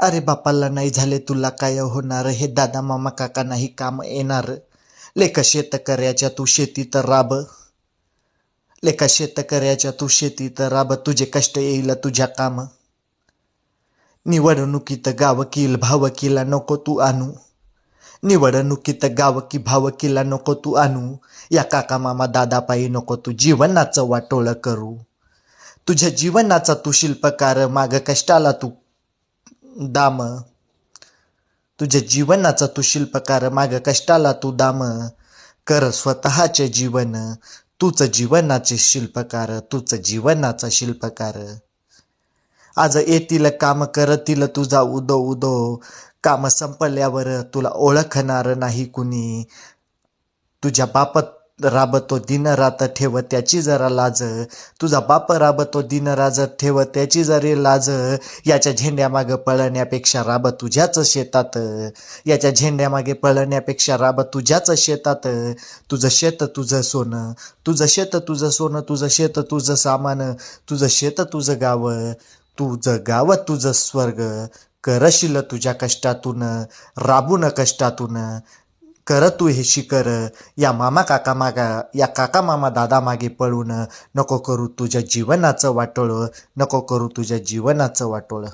अरे बापाला नाही झाले तुला काय होणार, हे दादा मामा काका नाही काम येणार. लेका शेतकऱ्याच्या तू शेतीत राब, लेका शेतकऱ्याच्या तू शेतीत राब, तुझे कष्ट येईल तुझ्या काम. निवडणुकीत गावकील भावकीला नको तू आणू, निवडणुकीत गावकी भावकीला नको तू आणू. या काका मामा दादा पायी नको तू जीवनाचं वाटोळ करू. तुझ्या जीवनाचा तू शिल्पकार, माग कष्टाला तू दाम. तुझ्या जीवनाचा तू शिल्पकार, माग कष्टाला तू दाम. कर स्वतःचे जीवन, तूच जीवनाचे शिल्पकार, तूच जीवनाचा शिल्पकार. आज येतील काम करतील तुझा उदो उदो, काम संपल्यावर तुला ओळखणार नाही कुणी. तुझ्या बाप राबतो दिन रात, ठेव त्याची जरा लाज. तुझा बाप राबतो दिन रात, ठेव त्याची जरी लाज. याच्या झेंड्यामागे पळण्यापेक्षा राब तुझ्याच शेतात, याच्या झेंड्यामागे पळण्यापेक्षा राब तुझ्याच शेतात. तुझं शेत तुझं सोनं, तुझं शेत तुझं सोनं, तुझं शेत तुझं सामान, तुझं शेत तुझं गाव, तुझं गाव तुझं स्वर्ग. करशील तुझ्या कष्टातून, राबून कष्टातून. कर तू हे शिकर, या मामा काका मागा, या काका मामा दादा मागे पळून. नको करू तुझ्या जीवनाचं वाटोळ, नको करू तुझ्या जीवनाचं वाटोळ.